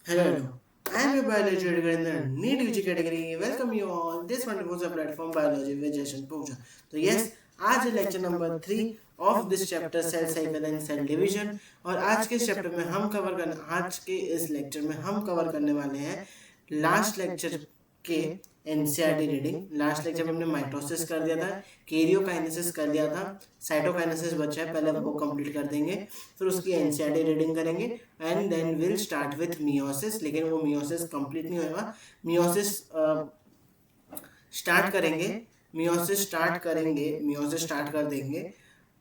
Hello, I am your biology editor in the NEET UG category. Welcome you all. This wonderful platform Biology with Jason Pooja. तो yes, आज है lecture number 3 of this chapter cell cycle and cell division. और आज के इस chapter में हम cover करने आज के इस लेक्चर में हम कवर करने वाले हैं लास्ट लेक्चर के एनसीईआरटी रीडिंग। लास्ट लेक्चर में हमने माइटोसिस कर दिया था, कैरियोकाइनेसिस कर दिया था, साइटोकाइनेसिस बचा है, पहले वो कंप्लीट कर देंगे, फिर उसकी एनसीईआरटी रीडिंग करेंगे and then will start with meiosis. लेकिन वो मियोसिस कंप्लीट नहीं होगा, मियोसिस स्टार्ट करेंगे, मियोसिस स्टार्ट कर देंगे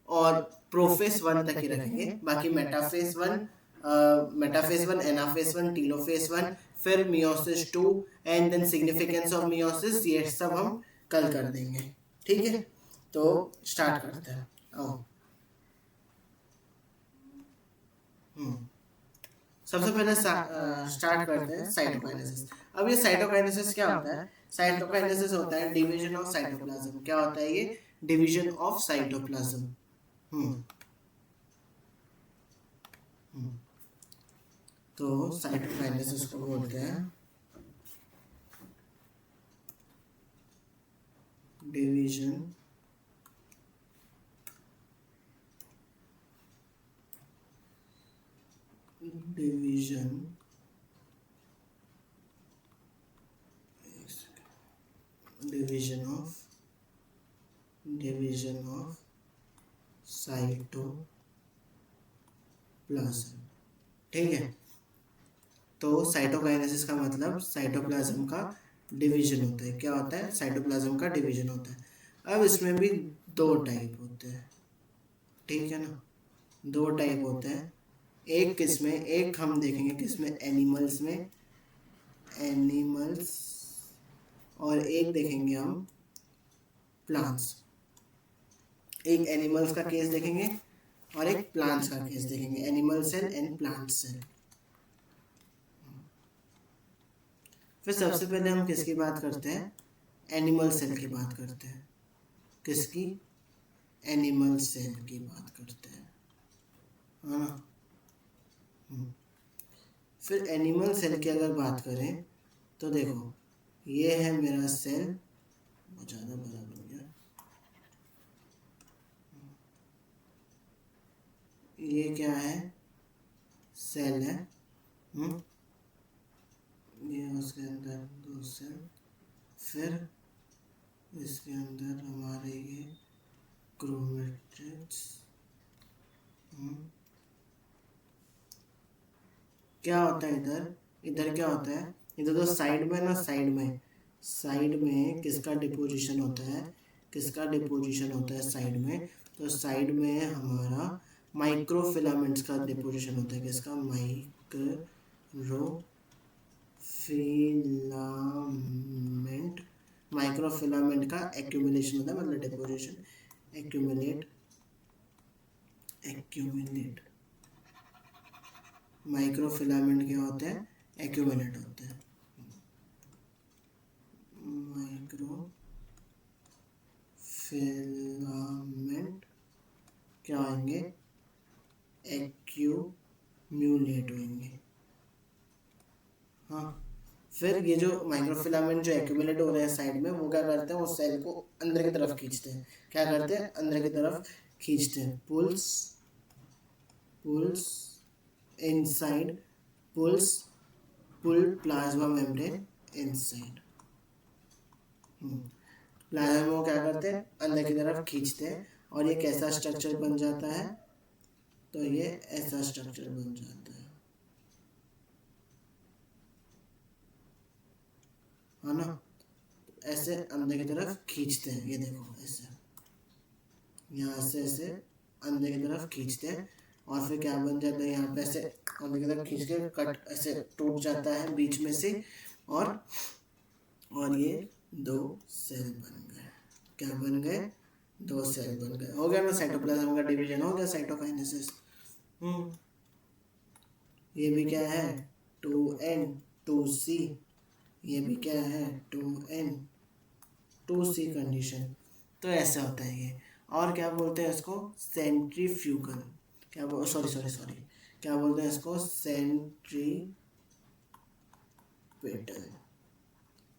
और प्रोफेस 1 तक ही रखेंगे। बाकी मेटाफेस 1 एनाफेस 1 टीलोफेस 1, फिर meiosis 2 and then significance of meiosis, ये सब हम कल कर देंगे। ठीक है, तो स्टार्ट करते हैं। आओ। सबसे पहले स्टार्ट करते हैं साइटोकाइनेसिस। अब ये साइटोकाइनेसिस क्या होता है? साइटोकाइनेसिस होता है डिवीजन ऑफ साइटोप्लाज्म। क्या होता है ये? Division of cytoplasm. Hmm hmm. तो साइटोकाइनेसिस को बोलते हैं division division division of cytoplasm. ठीक है, तो साइटोकाइनेसिस का मतलब साइटोप्लाज्म का डिवीजन होता है। क्या होता है? साइटोप्लाज्म का डिवीजन होता है। अब इसमें भी दो टाइप होते हैं, ठीक है ना? दो टाइप होते हैं। एक किसमें, एक हम देखेंगे किसमें, एनिमल्स, और एक देखेंगे हम प्लांट्स। एक एनिमल्स का केस देखेंगे और एक प्लांट्स का केस देखेंगे, animal cell and plant cell. फिर सबसे पहले हम किसकी बात करते हैं? एनिमल सेल की बात करते हैं। किसकी? एनिमल सेल की बात करते हैं, है ना? फिर एनिमल सेल की अगर बात करें तो देखो, ये है मेरा सेल, बहुत ज़्यादा बड़ा बन गया। ये क्या है? सेल है। ये उसके अंदर दो सेल, फिर इसके अंदर हमारे ये क्रोमेटिड्स। क्या होता है इधर? इधर क्या होता है? इधर तो साइड में ना, साइड में किसका डिपोजिशन होता है? किसका डिपोजिशन होता है साइड में? तो साइड में हमारा माइक्रोफिलामेंट्स का डिपोजिशन होता है। किसका? माइक्रोफिलामेंट का एक्यूमुलेशन होता है, मतलब डिपोजिशन। एक्यूमुलेट माइक्रोफिलामेंट क्या होते हैं? एक्यूमुलेट होते हैं। माइक्रोफिलामेंट क्या होंगे? एक्यूम्यूलेट होंगे। हाँ, फिर ये जो माइक्रोफिलामेंट जो एक्यूमुलेट हो रहे हैं साइड में, वो क्या करते हैं? उस सेल को अंदर की तरफ खींचते हैं। क्या करते हैं? अंदर की तरफ खींचते हैं। पुल्स इनसाइड, पुल्स पुल प्लाज्मा मेम्ब्रेन इनसाइड। प्लाज्मा में वो क्या करते हैं? अंदर की तरफ खींचते हैं और ये कैसा स्ट्रक्चर बन जाता है? तो ये ऐसा स्ट्रक्चर बन जाता है ना? ऐसे अंदर की तरफ खींचते हैं, ये देखो ऐसे, यहाँ से ऐसे अंदर की तरफ खींचते हैं और फिर क्या बन जाता है? यहाँ पे ऐसे अंदर की तरफ खींच के कट ऐसे टूट जाता है बीच में से, और ये दो सेल बन गए। क्या बन गए? दो सेल बन गए। हो गया ना, साइटोप्लाज्म का डिवीजन हो गया, साइटोकाइनेसिस। ये भी क्या है? 2N 2C। ये भी क्या है? 2N 2C condition. तो ऐसा होता है ये। और क्या बोलते हैं इसको? सेंट्रीफ्यूगल। क्या बोल सॉरी सॉरी सॉरी क्या बोलते हैं इसको? सेंट्रीफ्यूगल सेंट्रीपिटल,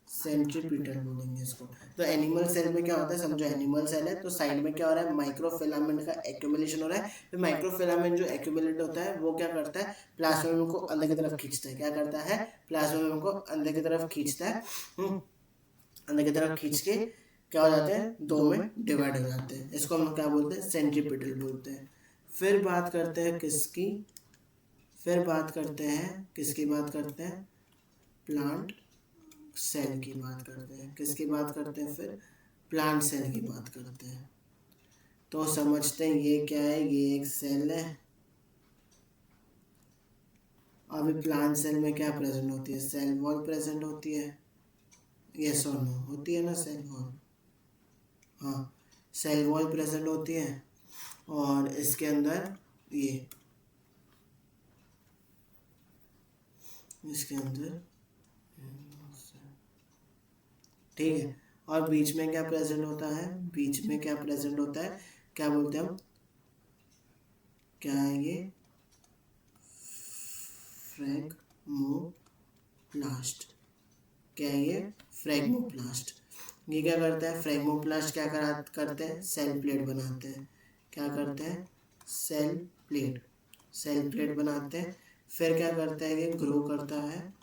सेंट्रीपिटल बोलेंगे इसको। तो एनिमल सेल में क्या होता है, समझो एनिमल सेल है तो साइड में क्या हो रहा है, माइक्रोफिलामेंट का एक्यूमुलेशन हो रहा है। फिर माइक्रोफिलामेंट जो एक्यूमुलेट होता है वो क्या करता है, प्लाज्मा मेम्ब्रेन को अंदर की तरफ खींचता है। क्या करता है, प्लाज्मा मेम्ब्रेन को अंदर की तरफ खींचता है। अंदर की तरफ खींच के क्या हो जाते हैं, दो में डिवाइड हो जाते हैं। इसको हम क्या बोलते हैं, सेंट्रीपिटल बोलते हैं। फिर बात करते हैं किसकी, फिर बात करते हैं किसकी बात करते हैं, प्लांट सेल की बात करते हैं। किसकी बात करते हैं, फिर प्लांट सेल की बात करते हैं। तो समझते हैं ये क्या है, ये एक सेल है। अभी प्लांट सेल में क्या प्रेजेंट होती है, सेल वॉल प्रेजेंट होती है। यस और नो, होती है ना सेल वॉल, हाँ सेल वॉल प्रेजेंट होती है। और इसके अंदर ये, इसके अंदर ठीक है। और बीच में क्या प्रेजेंट होता है, बीच में क्या प्रेजेंट होता है, क्या बोलते हैं हम, क्या है ये, फ्रैगमोप्लास्ट। क्या है ये, फ्रैगमोप्लास्ट। ये क्या करता है, फ्रैगमोप्लास्ट क्या करते हैं, सेल प्लेट बनाते हैं। क्या करते हैं, सेल प्लेट, सेल प्लेट बनाते हैं। फिर क्या करता है, ये ग्रो करता है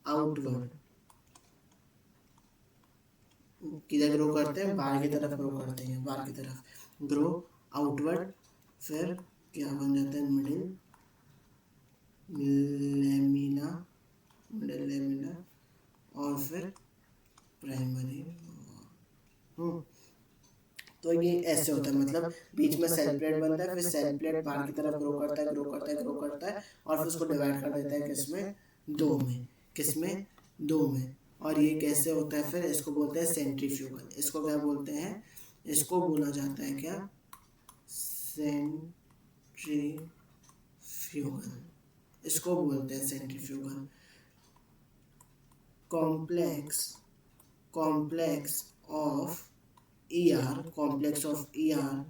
आउटवर्ड। किधर ग्रो करते हैं, बाहर की तरफ ग्रो करते हैं, बाहर की तरफ ग्रो आउटवर्ड। फिर क्या बन जाता है, मिडिल लेमिना, मिडिल लेमिना, और फिर प्राइमरी। तो ये ऐसे होता है, मतलब बीच में सेल प्लेट बनता है, फिर सेल प्लेट बाहर की तरफ ग्रो करता है, ग्रो करता है, ग्रो करता है, और फिर उसको डिवाइड कर देता है किसमें, दो में। किसमें, दो में। और ये कैसे होता है, फिर इसको बोलते हैं सेंट्रीफ्यूगल। इसको क्या बोलते हैं, इसको बोला जाता है क्या, सेंट्रीफ्यूगल, इसको बोलते हैं centrifugal. Complex of ER, complex of ER,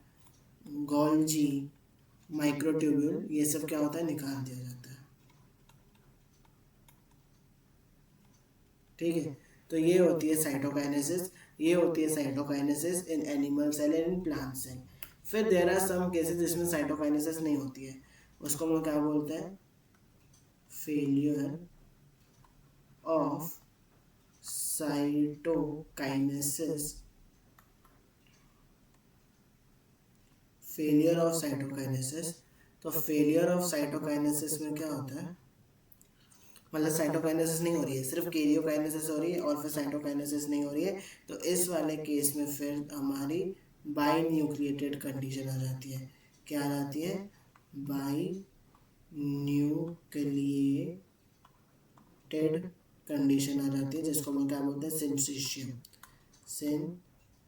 Golgi, microtubule, ये सब क्या होता है, निकाल दिया जाता है। ठीक है, तो ये होती है साइटोकाइनेसिस, ये होती है cytokinesis in animal cell and in plant cell. फिर देयर आर सम केसेस जिसमें साइटोकाइनेसिस नहीं होती है, उसको हम क्या बोलते हैं, failure of cytokinesis, failure of cytokinesis. तो फेलियर ऑफ साइटोकाइनेसिस में क्या होता है, मतलब साइटोकाइनेसिस नहीं हो रही है, सिर्फ कैरियोकाइनेसिस हो रही है और फिर साइटोकाइनेसिस नहीं हो रही है। तो इस वाले केस में फिर हमारी बाई न्यूक्लिएटेड कंडीशन आ जाती है। क्या आ जाती है, बाई न्यूक्लिएटेड कंडीशन आ जाती है, जिसको हम क्या बोलते हैं, सिंसीशियम।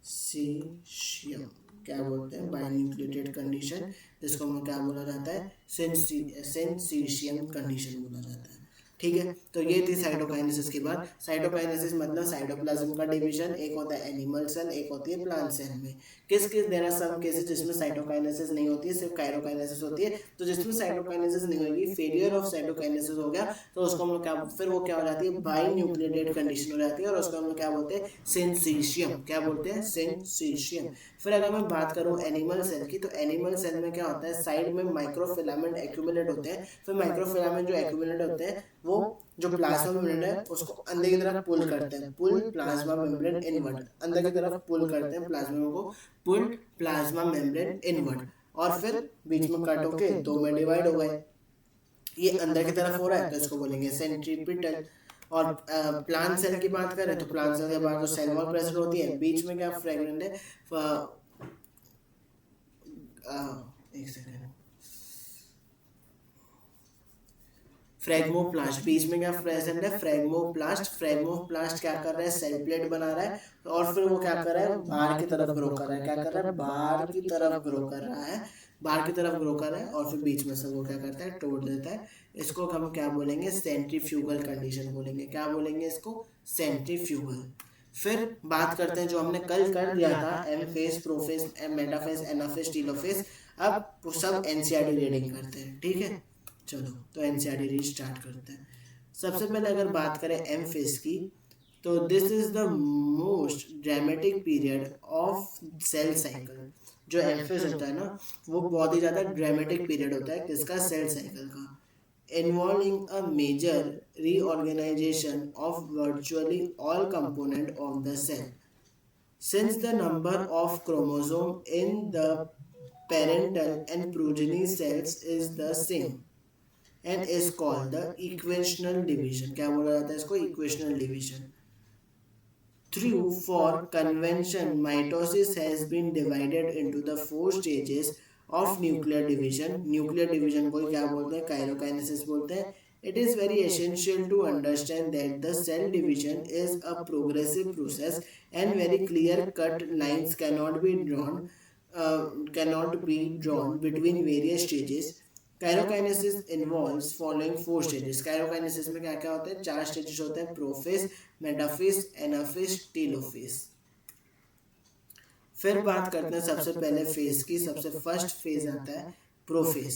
सिंसीशियम क्या बोलते हैं, बाई न्यूक्लिएटेड कंडीशन, जिसको हम क्या बोला जाता है, सिंसीशियम कंडीशन बोला जाता है। ठीक है, तो ये थी साइटोकाइनेसिस की बात। साइटोकाइनेसिस मतलब साइटोप्लाज्म का डिवीजन, एक होता है एनिमल सेल, एक होती है प्लांट सेल में। किस किस देयर आर सम केसेस जिसमें साइटोकाइनेसिस नहीं होती है, सिर्फ काइरोकाइनेसिस होती है। तो जिसमें साइटोकाइनेसिस नहीं होगी, फेलियर ऑफ साइटोकाइनेसिस हो गया, तो उसको हम लोग क्या, फिर वो क्या हो जाती है, बाई न्यूक्लिएटेड कंडीशन हो जाती है, और उसको हम लोग क्या बोलते हैं, सिंसीशियम। क्या बोलते हैं, सिंसीशियम। फिर अगर मैं बात करूं एनिमल सेल की, तो एनिमल सेल में क्या होता है, साइड में माइक्रोफिलामेंट एक्यूमुलेट होते हैं। फिर माइक्रोफिलामेंट जो एक्यूमुलेट होते हैं वो जो प्लाज्मा मेम्ब्रेन है उसको अंदर की तरफ पुल करते हैं, पुल प्लाज्मा मेम्ब्रेन इनवर्ड, अंदर की तरफ पुल करते हैं प्लाज्मा को, पुल प्लाज्मा मेम्ब्रेन इनवर्ड, और फिर बीच में कट होके दो में डिवाइड हो गए। ये अंदर की तरफ हो रहा है तो इसको बोलेंगे सेंट्रीपिटल। और प्लांट सेल की बात करें तो प्लांट सेल के बाद जो सेल वॉल प्रेजेंट होती है, बीच में क्या फ्रेगमेंट है, एक सेकंड, फ्रेगमोप्लास्ट, बीच में क्या प्रेजेंट है, फ्रेगमोप्लास्ट। फ्रेगमोप्लास्ट क्या कर रहा है, सेल प्लेट बना रहा है, और फिर वो क्या कर रहा है, बाहर की तरफ ग्रो कर रहा है। क्या कर रहा है, बाहर की तरफ ग्रो कर रहा है, बाहर की तरफ ग्रो कर रहा है, और फिर बीच में से वो क्या करता है, तोड़ देता है। इसको हम क्या बोलेंगे, सेंट्रीफ्यूगल कंडीशन बोलेंगे। क्या बोलेंगे इसको, सेंट्रीफ्यूगल। फिर बात करते हैं जो हमने कल कर दिया था, M phase, prophase, metaphase, anaphase, telophase. अब सब एनसीईआरटी रीडिंग करते हैं, ठीक है। चलो तो एनसीईआरटी रीड स्टार्ट करते हैं। सबसे पहले अगर बात करें एम फेज की, तो this is the most dramatic period of cell cycle. जो एम फेज होता है ना, वो बहुत ही ज़्यादा ड्रामेटिक पीरियड होता है किसका, सेल साइकिल का, involving a major reorganization of virtually all components of the cell. Since the number of chromosomes in the parental and progeny cells is the same and is called the equational division. क्या बोला जाता है इसको, equational division. Through for convention, mitosis has been divided into the four stages of nuclear division. Nuclear division को क्या बोलते हैं, karyokinesis बोलते हैं. It is very essential to understand that the cell division is a progressive process and very clear cut lines cannot be drawn between various stages. Karyokinesis involves following four stages. Karyokinesis में क्या क्या होता है, चार stages होते हैं, prophase, metaphase, anaphase, telophase. फिर बात करते हैं सबसे पहले फेज की. सबसे फर्स्ट फेज आता है prophase.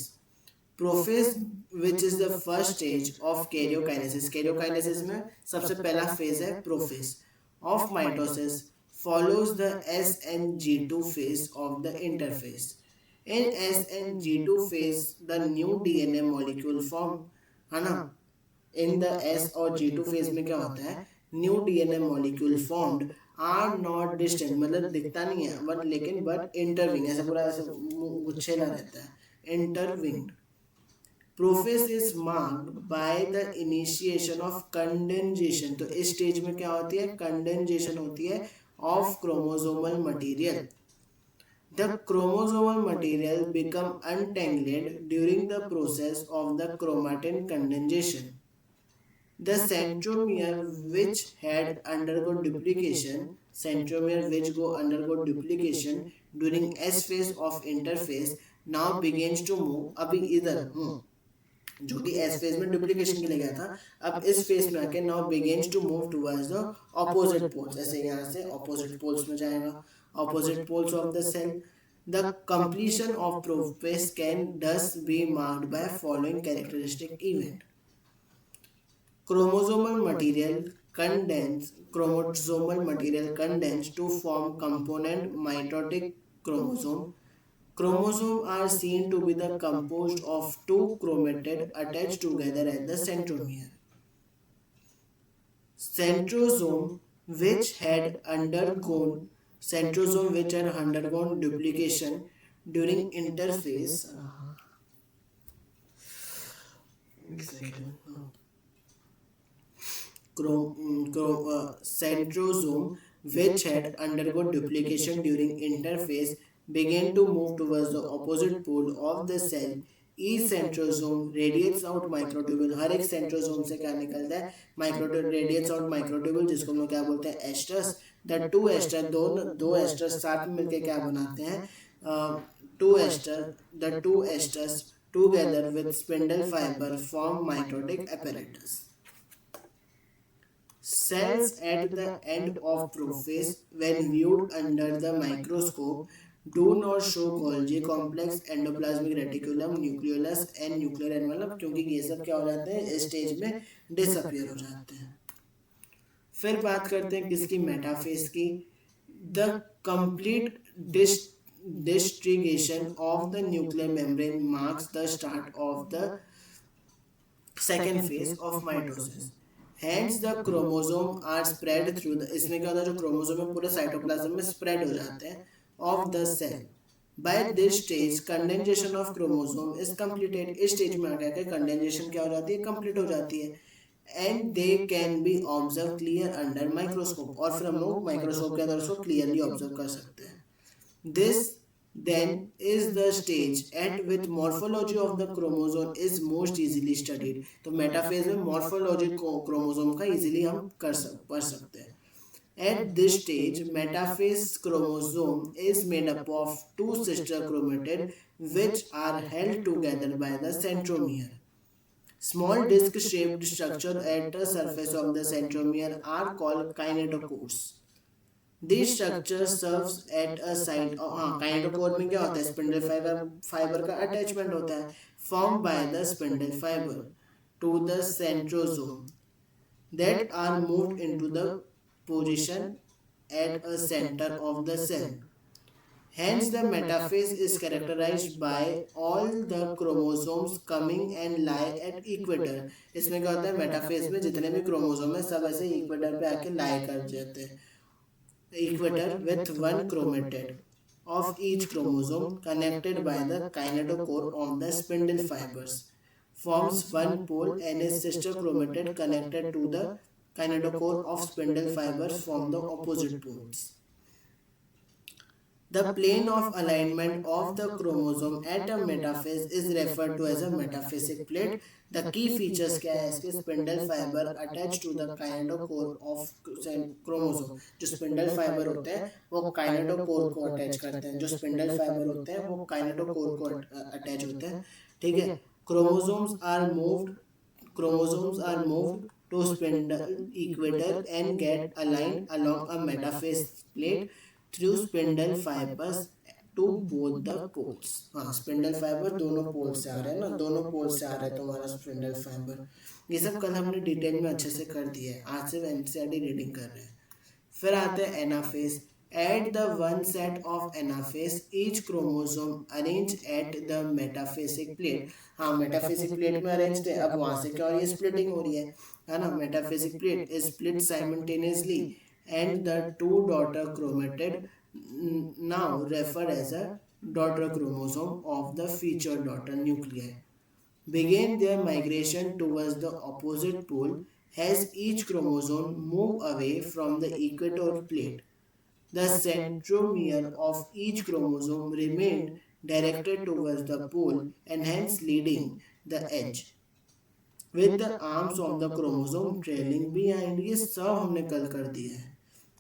Prophase which is the first stage of karyokinesis. Karyokinesis में सबसे पहला फेज है prophase of mitosis, follows the SNG2 phase of the interphase. In SNG2 phase, the new DNA molecule form, है ना. In the S और G2 phase में क्या होता है, new DNA molecule formed are not distinct, मतलब दिखता नहीं है बट लेकिन बट इंटरविंग, ऐसा पूरा ऐसा गुच्छेला रहता है, intertwined. Prophase is marked by the initiation of condensation. तो इस स्टेज में क्या होती है, कंडेंसेशन होती है of chromosomal material. The chromosomal material become untangled during the process of the chromatin condensation. The centromere which had undergone duplication, centromere which undergo duplication during S phase of interphase now begins to move. अभी इधर जो कि S phase में duplication के लिए गया था, अब इस फेज में आके now begins to move towards the opposite poles. ऐसे यहाँ से ऑपोजिट पोल्स में जाएगा, opposite poles of the cell. The completion of prophase can thus be marked by following characteristic event. Chromosomal material condense to form component mitotic chromosome. Chromosomes are seen to be the composed of two chromatids attached together at the centromere. Centrosome which had undergone duplication during interphase. Centrosome which had undergone duplication during interphase began to move towards the opposite pole of the cell. Each centrosome radiates out microtubule. हर एक centrosome से क्या निकलता है, microtubule radiates out microtubule, जिसको हम लोग क्या बोलते हैं, एस्टर्स. The two esters, दो एस्टर्स साथ में मिलकर क्या बनाते हैं, the two esters together with spindle fiber form mitotic apparatus. Cells at the end of prophase, when viewed under the microscope, do not show Golgi complex, endoplasmic reticulum, nucleolus and nuclear envelope, क्योंकि ये सब क्या हो जाते हैं, इस stage में disappear हो जाते हैं. फिर बात करते हैं किसकी, मेटाफेज की. The complete disintegration of the nuclear membrane marks the start of the second phase of mitosis. Hence the chromosome are spread through the, इसमें क्या होता है, जो क्रोमोसोम है पूरे साइटोप्लाज्म में स्प्रेड हो जाते हैं of the cell. By this stage condensation of chromosome is completed. इस स्टेज में आ गया कि कंडेंसेशन क्या हो जाती है, कंप्लीट हो जाती है. And they can be observed clear under microscope, और फिर हम लोग माइक्रोस्कोप के अंदर उसको क्लियरली ऑब्जर्व कर सकते हैं. This then is the stage at which morphology of the chromosome is most easily studied. तो मेटाफेज में मॉर्फोलॉजी क्रोमोसोम का इजीली हम पढ़ सकते हैं. At this stage, metaphase chromosome is made up of two sister chromatids which are held together by the centromere. Small disc-shaped structures at the surface of the centromere are called kinetochores. These structures serves at a site. Kinetochore में क्या होता है, spindle fibre का attachment होता है, formed by the spindle fiber. to the centrosome that are moved into the position at a center of the cell. Hence, the metaphase is characterized by all the chromosomes coming and lie at equator. इसमें क्या होता है, metaphase में जितने भी chromosome है सब ऐसे इक्वेटर पे आके लाई कर जाते हैं. Equator with one chromatid of each chromosome connected by the kinetochore of the spindle fibers forms one pole, and its sister chromatid connected to the kinetochore of spindle fibers form the opposite poles. The plane of alignment of the chromosome at a metaphase is referred to as a metaphasic plate. The key features क्या है इसके, spindle fiber attached to the kinetochore of chromosome. जो spindle fiber होते हैं वो kinetochore को attach करते हैं, जो spindle fiber होते हैं वो kinetochore को attach होते हैं. ठीक है. Chromosomes are moved to spindle equator and get aligned along a metaphase plate through spindle fibers to both the poles. हाँ, स्पिंडल फाइबर दोनों पोल से आ रहे हैं ना, दोनों पोल से आ रहा है तुम्हारा स्पिंडल फाइबर. ये सब कल हमने डिटेल में अच्छे से कर दिया है, आज से एनसीईआरटी रीडिंग कर रहे हैं. फिर आते हैं anaphase. At the one set of anaphase, each chromosome arranged at the metaphasic plate. हाँ, metaphasic plate में arranged है. अब वहाँ से क्या हो रही है, splitting हो रही है ना. metaphasic plate is split simultaneously and the two daughter chromatid, now referred as a daughter chromosome of the featured daughter nuclei, begin their migration towards the opposite pole as each chromosome move away from the equator plate. The centromere of each chromosome remained directed towards the pole and hence leading the edge, with the arms of the chromosome trailing behind. ये सब हमने कल कर दिया है.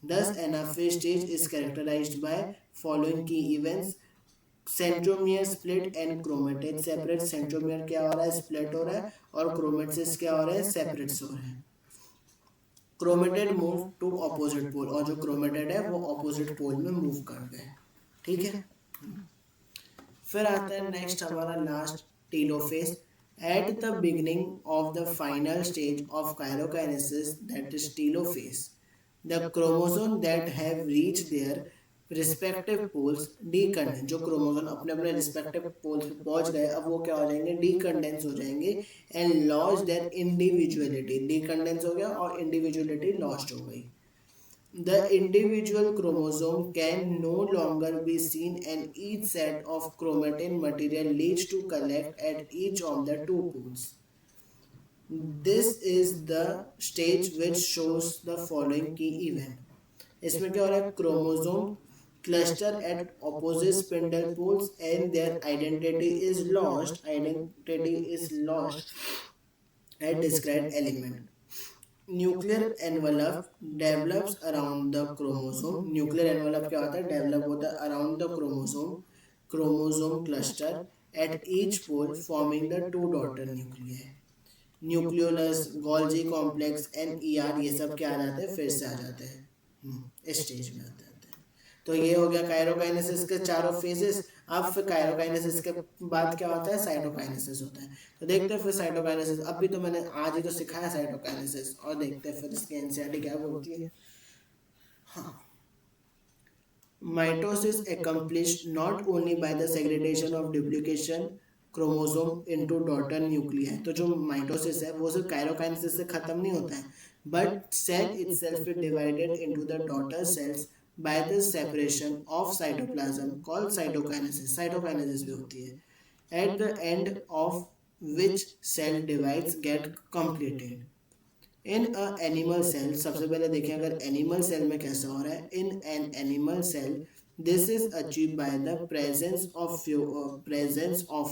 Thus, anaphase stage is characterized by following key events: centromere split and chromatid separate. centromere क्या हो रहा है, split हो रहा है, और chromatids क्या हो रहा है, separates हो रहे हैं. chromatid move to opposite pole, और जो chromatid है वो opposite pole में move कर गए. ठीक है. फिर आता है नेक्स्ट हमारा last, telophase. At the beginning of the final stage of chirokinesis, that is telophase, the chromosome that have reached their respective poles decondense. जो क्रोमोसोम अपने अपने respective poles पे पहुंच गए, अब वो क्या हो जाएंगे, decondense हो जाएंगे and lost their individuality. decondense हो गया और individuality lost हो गई. The individual chromosome can no longer be seen, and each set of chromatin material leads to collect at each of the two poles. This is the stage which shows the following key event. इसमें क्या हो रहा है, chromosome cluster at opposite spindle poles and their identity is lost at described element. Nuclear envelope develops around the chromosome. Nuclear envelope क्या होता है, develop होता है around the chromosome cluster at each pole, forming the two daughter nuclei. Nucleolus, Golgi complex, NER, ये सब क्या आ जाते हैं, फिर से आ जाते हैं, इस स्टेज में आते हैं. तो ये हो गया कायरोकाइनेसिस के चारों फेजेस. अब फिर कायरोकाइनेसिस के बाद क्या होता है, साइटोकाइनेसिस होता है. तो देखते हैं फिर साइटोकाइनेसिस. अभी तो मैंने आज ही तो सिखाया साइटोकाइनेसिस, और देखते हैं फिर इसकी एनसीईआरटी क्या बोलती है. हाँ, mitosis accomplished not only by the segregation of duplication chromosome into daughter nuclei. तो जो माइटोसिस है वो सिर्फ कायरोकाइनेसिस से खत्म नहीं होता है, but cell itself is divided into the daughter cells by the separation of cytoplasm called cytokinesis. cytokinesis भी होती है, at the end of which cell divides get completed. In a animal cell, सबसे पहले देखें अगर एनिमल सेल में कैसा हो रहा है. In an animal cell, this is achieved by the presence of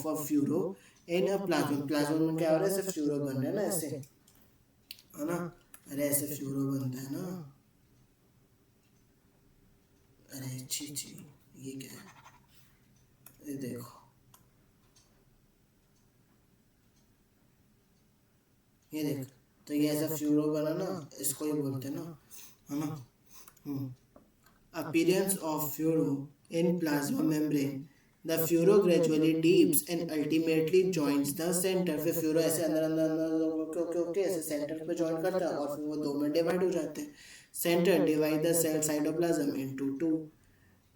a furo in a plasma. Plasma में क्या हो रहा है, ऐसे फ्यूरो बन रहा है ना, ऐसे है ना, अरे ऐसे फ्यूरो बनता है ना. अरे छी ये क्या है, ये देखो, ये देख. तो ये ऐसा फ्यूरो बना ना, इसको ही बोलते हैं ना, है ना. Appearance of furrow in plasma membrane. The furrow gradually deeps and ultimately joins the centre. फिर फ्यूरो ऐसे अंदर अंदर अंदर ओके ओके ऐसे सेंटर पे ज्वाइन करता है और फिर वो दो में डिवाइड हो जाते हैं. Centre divide the cell cytoplasm into two.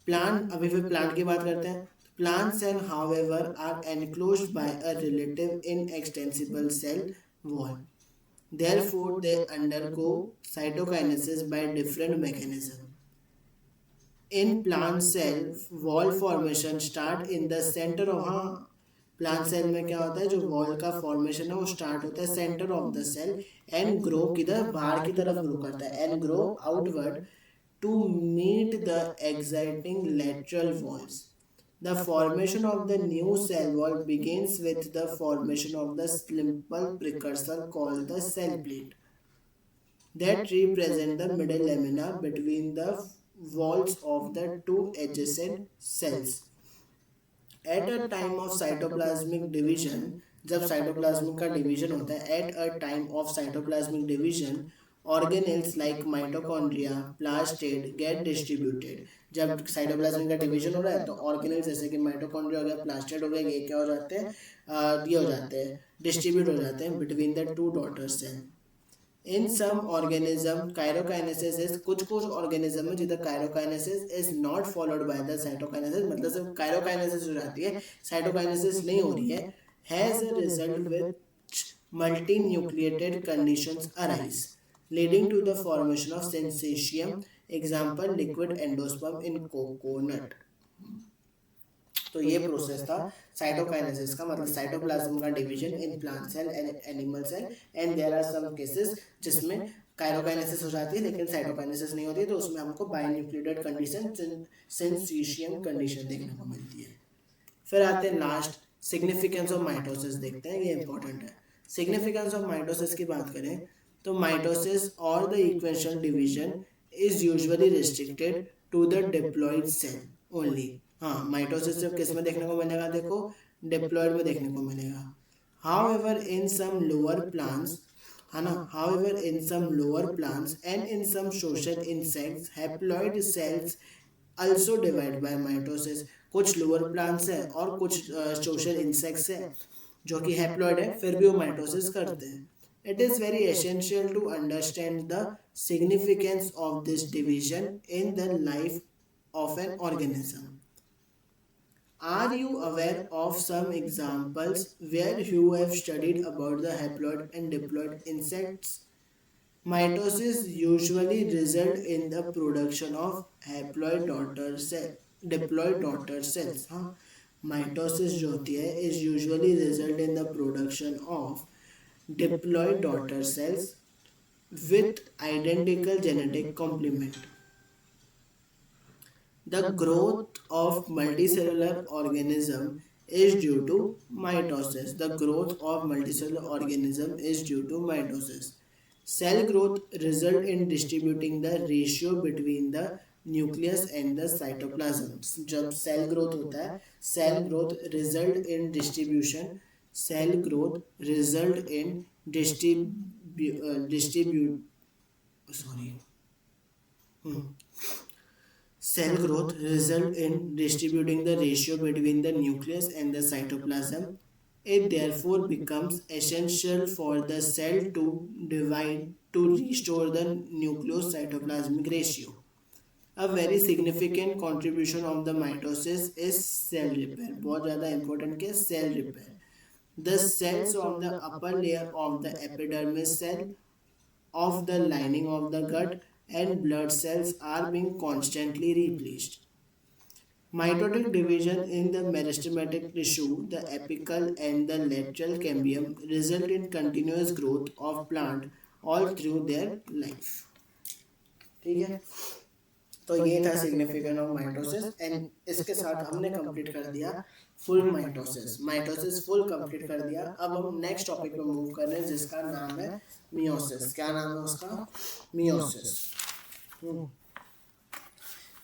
Plant, अभी फिर प्लांट की बात करते हैं. Plant cell however are enclosed by a relative inextensible cell wall. Therefore, they undergo cytokinesis by different mechanisms. In plant cell, wall formation start in the center of, हाँ, plant cell में क्या होता है, जो वॉल का formation है वो start होता है centre of the cell and grow किधर, बाहर की तरफ ग्रो करता है and grow outward to meet the existing lateral walls. The formation of the new cell wall begins with the formation of the simple precursor called the cell plate that represent the middle lamina between the walls of the two adjacent cells. At a time of cytoplasmic division, जब cytoplasm का division होता है, at a time of cytoplasmic division, organelles like mitochondria, plastid get distributed. जब cytoplasm का division हो रहा है तो ऑर्गेनेल्स जैसे कि माइटोकॉन्ड्रिया हो गया, प्लास्टिड हो गया, ये क्या हो जाते हैं, ये हो जाते हैं, डिस्ट्रीब्यूट हो जाते हैं between the two daughter cell. In some organism, karyokinesis is, कुछ organism में जिधर karyokinesis is not followed by the cytokinesis, मतलब सिर्फ काइरोकाइनेसिस हो जाती है, साइटोकाइनेसिस नहीं हो रही है, has a result which multinucleated conditions arise, leading to the formation of syncytium, example liquid endosperm in coconut. तो ये प्रोसेस था साइटोकाइनेसिस का, मतलब साइटोप्लाज्म का division in plant cell and animal cell. And there are some cases जिसमें karyokinesis हो जाती है लेकिन साइटोकाइनेसिस नहीं होती, तो उसमें हमको बाइन्यूक्लियोटाइड कंडीशन, सिंसीशियम कंडीशन देखने को मिलती है. फिर आते हैं लास्ट, सिग्निफिकेंस ऑफ माइटोसिस देखते हैं, ये इंपॉर्टेंट है. सिग्निफिकेंस ऑफ माइटोसिस की बात करें तो माइटोसिस और the equational division is usually restricted to the diploid cell only. हाँ, माइटोसिस जब किस में देखने को मिलेगा, देखो डिप्लॉइड में देखने को मिलेगा. However in some lower plants, है ना, however in some lower plants and in some social insects haploid cells also divide by mitosis. कुछ लोअर प्लांट्स है और कुछ सोशल इंसेक्ट्स है जो कि हैप्लॉइड है, फिर भी वो माइटोसिस करते हैं. It is very essential to understand the significance of this division in the life of an organism. Are you aware of some examples where you have studied about the haploid and diploid insects? Mitosis usually result in the production of haploid daughter cell, diploid daughter cells. हाँ, mitosis जो होती है is usually result in the production of diploid daughter cells with identical genetic complement. The growth of multicellular organism is due to mitosis. The growth of multicellular organism is due to mitosis. Cell growth result in distributing the ratio between the nucleus and the cytoplasm. जब cell growth होता है, cell growth result in distribution. Cell growth result in Cell growth result in distributing the ratio between the nucleus and the cytoplasm. It therefore becomes essential for the cell to divide to restore the nucleus-cytoplasmic ratio. A very significant contribution of the mitosis is cell repair. बहुत ज़्यादा important क्या, cell repair. The cells of the upper layer of the epidermis cell, of the lining of the gut, and blood cells are being constantly replenished. Mitotic division in the meristematic tissue, the apical and the lateral cambium, result in continuous growth of plant all through their life. ठीक है, तो ये था significance of mitosis. And इसके साथ हमने complete कर दिया फुल माइटोसिस फुल कंप्लीट कर दिया. अब हम नेक्स्ट टॉपिक पे मूव कर रहे हैं जिसका नाम है मियोसिस. क्या नाम है उसका, मियोसिस.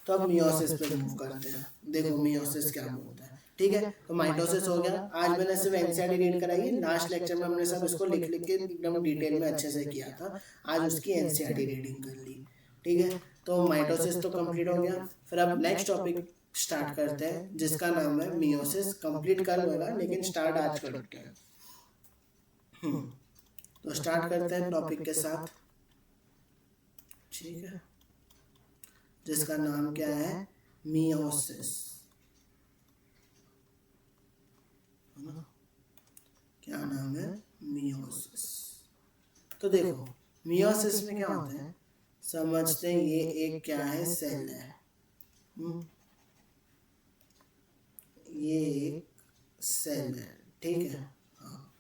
तो अब मियोसिस पे मूव करते हैं. देखो मियोसिस क्या होता है. ठीक है, तो माइटोसिस हो गया. आज मैंने सिर्फ एनसीईआरटी रीड कराई. लास्ट लेक्चर में हमने सब इसको लिख लिख के एकदम डिटेल में अच्छे से किया था. आज उसकी एनसीईआरटी रीडिंग कर ली. ठीक है, तो माइटोसिस तो कंप्लीट हो गया. फिर अब नेक्स्ट टॉपिक स्टार्ट करते हैं जिसका नाम है मियोसिस. कंप्लीट कर होगा लेकिन स्टार्ट आज करते हैं. तो स्टार्ट करते हैं टॉपिक के साथ, ठीक है, जिसका नाम क्या है, मियोसिस, है ना, क्या नाम है, मियोसिस। तो देखो मियोसिस में क्या होता है, समझते हैं, ये एक क्या है, सेल है, ये एक सेल है, ठीक है, हाँ।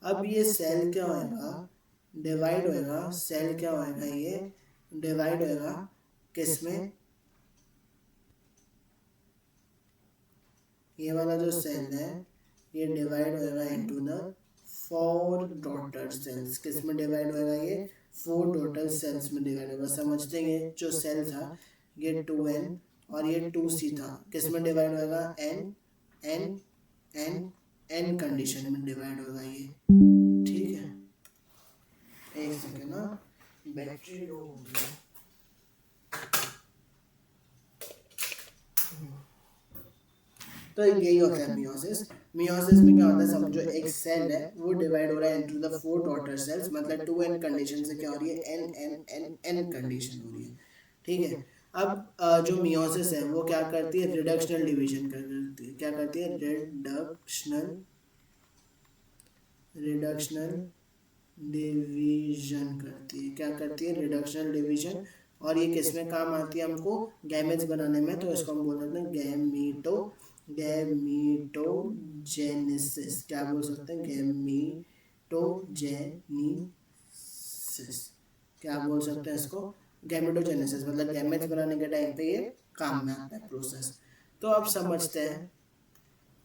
अब ये सेल क्या होएगा, डिवाइड होएगा, सेल क्या होएगा, ये डिवाइड होएगा किसमें, ये वाला जो सेल है ये डिवाइड होएगा इनटू द 4 डॉटर सेल्स। किस में डिवाइड होएगा, ये 4 डॉटर सेल्स में डिवाइड होगा। समझते हैं, ये जो सेल था ये 2n और ये 2c था, किस में डिवाइड होएगा, n n n n condition में डिवाइड होगा ये, ठीक है। एक सेकेंड ना, बैटरी लो हो गया। तो यही होता है मियोसिस। मियोसिस में क्या होता है, समझो एक सेल है वो डिवाइड हो रहा है इनटू द 4 डॉटर सेल्स, मतलब 2n कंडीशन से क्या हो रही है, n n n n condition हो रही है, ठीक है। अब जो मियोसिस है वो क्या करती है, रिडक्शनल डिवीजन करती है, क्या करती है, रिडक्शनल डिवीजन करती है, क्या करती है, रिडक्शनल डिवीजन। और ये किस में काम आती है, हमको गैमेट्स बनाने में, तो इसको हम बोल देते हैं गैमीटोजेनेसिस, क्या बोल सकते हैं, गैमीटोजेनेसिस, क्या बोल सकते हैं इसको, गैमेटोजेनेसिस, मतलब गैमेट्स बनाने के टाइम पे ये काम में आता है प्रोसेस। तो अब समझते हैं,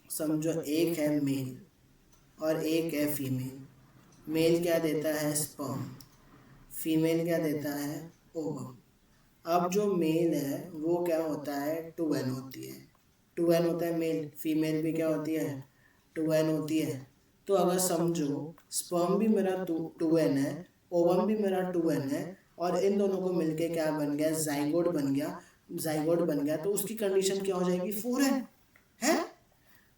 समझो एक है मेल और एक है फीमेल। मेल क्या देता है, स्पर्म, फीमेल क्या देता है, ओवम। अब जो मेल है वो क्या होता है, 2n होती है, 2n होता है मेल, फीमेल भी क्या होती है, 2n होती है। तो अगर समझो स्पर्म भी मेरा 2n है, ओवम भी मेरा 2n है, और इन दोनों को मिलके क्या बन गया, जाइगोट बन गया, जाइगोट बन गया, तो उसकी कंडीशन क्या हो जाएगी, 4n है।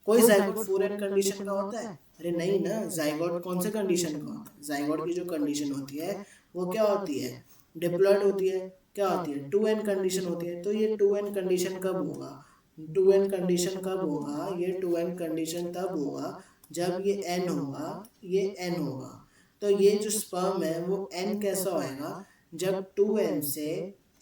कोई जाइगोट 4n कंडीशन का होता है, अरे नहीं ना, जाइगोट कौन से कंडीशन का होता है, जाइगोट की जो कंडीशन होती है वो क्या होती है, डिप्लॉयड होती है, क्या होती है, 2n कंडीशन होती है। तो ये 2n कंडीशन कब होगा, 2n कंडीशन कब होगा, ये 2n कंडीशन तब होगा जब ये n होगा, ये n होगा। तो ये जो स्पर्म है वो n कैसा होएगा, जब 2n से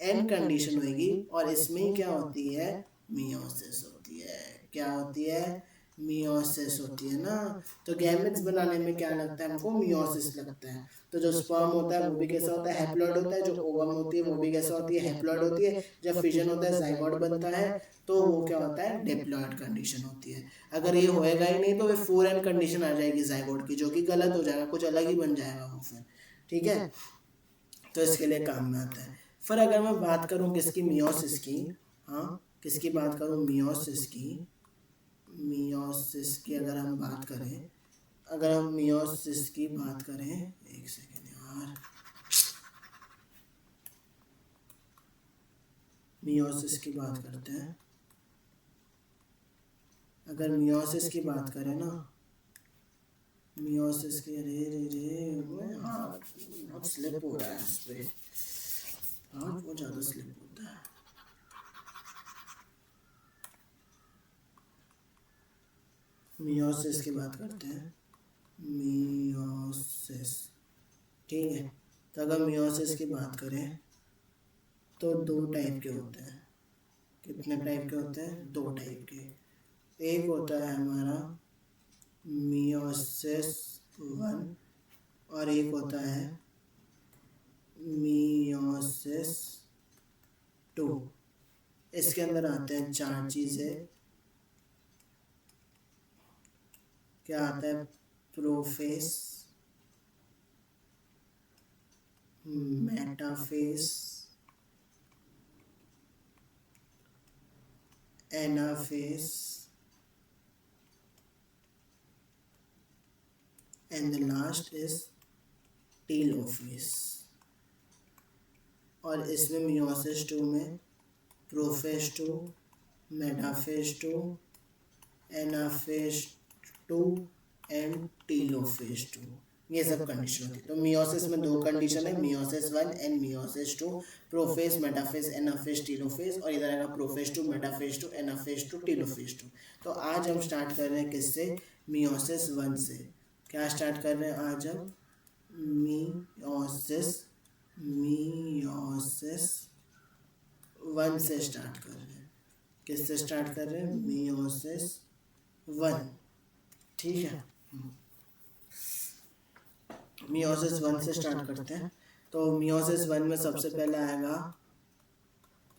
n कंडीशन होगी, और इसमें क्या होती है, मियोसिस होती है, क्या होती है, मियोसिस होती है ना। तो गैमेट्स बनाने में क्या लगता है हमको, मियोसिस लगता है। तो जो स्पर्म होता है वो भी कैसा होता है, हैप्लॉइड होता है, जो ओवम होती है वो भी कैसा होती है, हैप्लॉइड होती है। जब फिजन होता है, जाइगोट बनता है, तो वो क्या होता है, डिप्लॉइड कंडीशन होती है। अगर ये होएगा ही नहीं तो फिर 4n कंडीशन आ जाएगी जाइगोट की, जो कि गलत हो जाएगा, कुछ अलग ही बन जाएगा वो फिर, ठीक है। तो इसके लिए काम में आता है। फिर अगर मैं बात करूं किसकी, मियोसिस की, हाँ किसकी बात करूं, मियोसिस की, मियोसिस की अगर हम बात करें, अगर हम मियोसिस की बात करें, एक सेकेंड यार, मियोसिस की बात करते हैं। अगर मियोसिस की बात करें ना, मियोसिस की, रे रे रे हाथ बहुत स्लिप हो रहा है इस पे, हाथ बहुत ज़्यादा स्लिप होता है। मियोसिस की बात करते हैं, मियोसिस, ठीक है। तो अगर मियोसिस की बात करें तो 2 टाइप के होते हैं। कितने टाइप के होते हैं, 2 टाइप के। एक होता है हमारा मियोसिस 1 और एक होता है मियोसिस 2। इसके अंदर आते हैं 4 चीज़ें। क्या आता है, prophase, metaphase, anaphase and the last is telophase. और इसमें मियोसिस 2 में prophase 2, metaphase 2, anaphase 2 and telophase 2। ये सब कंडीशन होती है। तो मियोसिस में दो कंडीशन है, meiosis 1 and meiosis 2, prophase, metaphase, anaphase, telophase, और इधर आएगा प्रोफेज 2, मेटाफेज 2, एनाफेज 2, टीलोफेज 2। तो आज हम स्टार्ट कर रहे हैं किससे? मियोसिस 1 से। क्या स्टार्ट कर रहे हैं आज हम? मियोसिस 1 से स्टार्ट कर रहे हैं। किससे स्टार्ट कर रहे हैं? मियोसिस 1। ठीक है, मियोसिस 1 से स्टार्ट करते हैं। तो मियोसिस 1 में सबसे पहले आएगा